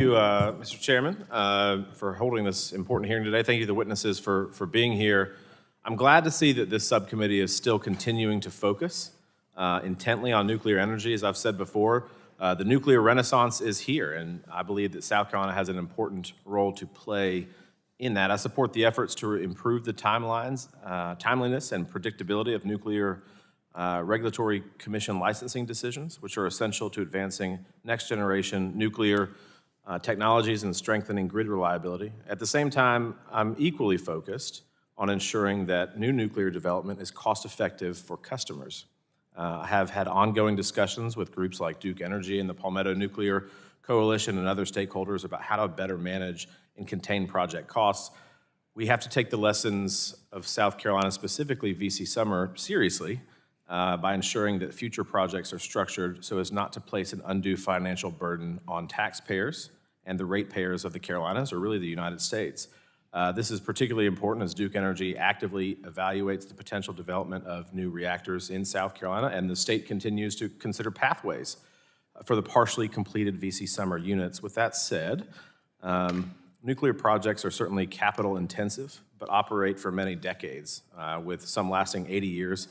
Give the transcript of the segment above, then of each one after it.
Thank you, Mr. Chairman, for holding this important hearing today. Thank you to the witnesses for being here. I'm glad to see that this subcommittee is still continuing to focus intently on nuclear energy. As I've said before, the nuclear renaissance is here, and I believe that South Carolina has an important role to play in that. I support the efforts to improve the timeliness and predictability of nuclear regulatory commission licensing decisions, which are essential to advancing next-generation nuclear technologies and strengthening grid reliability. At the same time, I'm equally focused on ensuring that new nuclear development is cost-effective for customers. I have had ongoing discussions with groups like Duke Energy and the Palmetto Nuclear Coalition and other stakeholders about how to better manage and contain project costs. We have to take the lessons of South Carolina, specifically VC Summer, seriously by ensuring that future projects are structured so as not to place an undue financial burden on taxpayers and the ratepayers of the Carolinas, or really the United States. This is particularly important as Duke Energy actively evaluates the potential development of new reactors in South Carolina, and the state continues to consider pathways for the partially completed VC Summer units. With that said, nuclear projects are certainly capital intensive, but operate for many decades, with some lasting 80 years.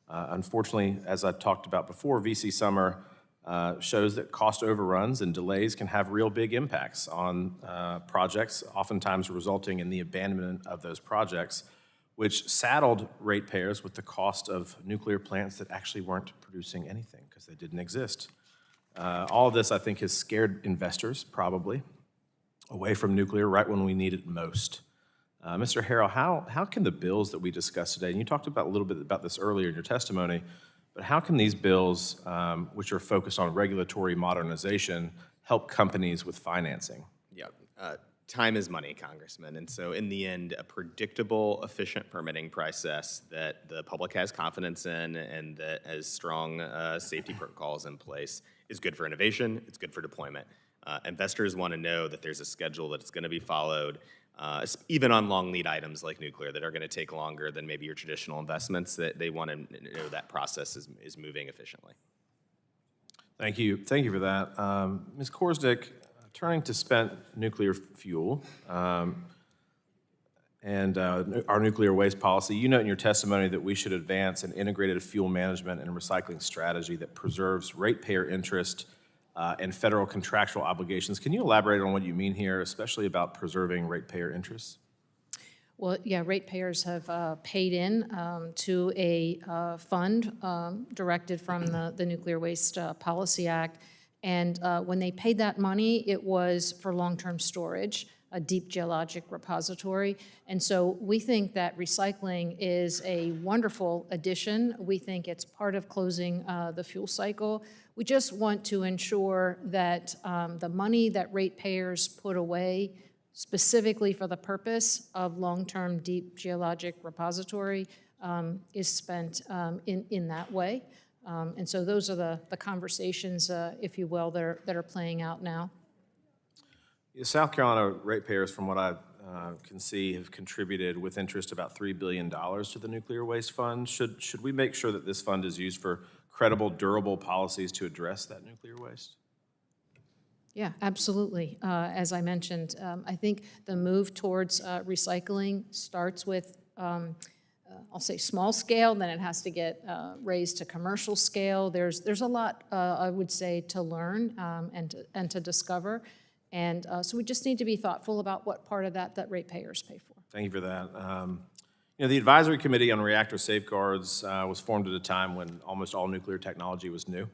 Unfortunately, as I talked about before, VC Summer shows that cost overruns and delays can have real big impacts on projects, oftentimes resulting in the abandonment of those projects, which saddled ratepayers with the cost of nuclear plants that actually weren't producing anything because they didn't exist. All of this, I think, has scared investors, probably, away from nuclear right when we need it most. Mr. Harrell, how can the bills that we discussed today, and you talked about a little bit about this earlier in your testimony, but how can these bills, which are focused on regulatory modernization, help companies with financing? Yeah, time is money, Congressman, and so in the end, a predictable, efficient permitting process that the public has confidence in and that has strong safety protocols in place is good for innovation, it's good for deployment. Investors want to know that there's a schedule that's going to be followed, even on long lead items like nuclear that are going to take longer than maybe your traditional investments, that they want to know that process is moving efficiently. Thank you for that. Ms. Korsnick, turning to spent nuclear fuel and our nuclear waste policy, you note in your testimony that we should advance an integrated fuel management and recycling strategy that preserves ratepayer interest and federal contractual obligations. Can you elaborate on what you mean here, especially about preserving ratepayer interests? Well, yeah, ratepayers have paid in to a fund directed from the Nuclear Waste Policy Act, and when they paid that money, it was for long-term storage, a deep geologic repository, and so we think that recycling is a wonderful addition. We think it's part of closing the fuel cycle. We just want to ensure that the money that ratepayers put away specifically for the purpose of long-term deep geologic repository is spent in that way. And so those are the conversations, if you will, that are playing out now. South Carolina ratepayers, from what I can see, have contributed with interest about $3 billion to the Nuclear Waste Fund. Should we make sure that this fund is used for credible, durable policies to address that nuclear waste? Yeah, absolutely. As I mentioned, I think the move towards recycling starts with, I'll say small scale, then it has to get raised to commercial scale. There's a lot, I would say, to learn and to discover. And so we just need to be thoughtful about what part of that ratepayers pay for. Thank you for that. The Advisory Committee on Reactor Safeguards was formed at a time when almost all nuclear technology was new,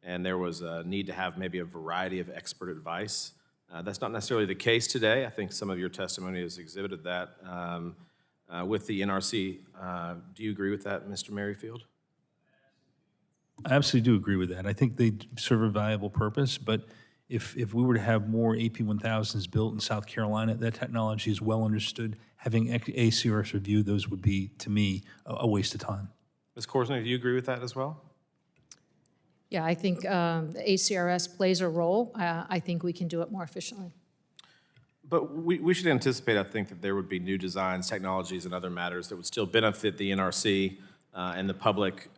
and there was a need to have maybe a variety of expert advice. That's not necessarily the case today. I think some of your testimony has exhibited that with the NRC. Do you agree with that, Mr. Merrifield? I absolutely do agree with that. I think they serve a valuable purpose, but if we were to have more AP1000s built in South Carolina, that technology is well understood. Having ACRS review those would be, to me, a waste of time. Ms. Korsnick, do you agree with that as well? Yeah, I think the ACRS plays a role. I think we can do it more efficiently. But we should anticipate, I think, that there would be new designs, technologies, and other matters that would still benefit the NRC and the public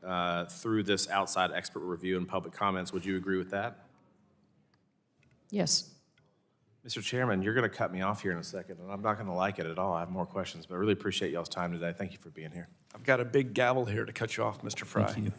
through this outside expert review and public comments. Would you agree with that? Yes. Mr. Chairman, you're going to cut me off here in a second, and I'm not going to like it at all. I have more questions, but I really appreciate y'all's time today. Thank you for being here. I've got a big gavel here to cut you off, Mr. Fry. Thank you.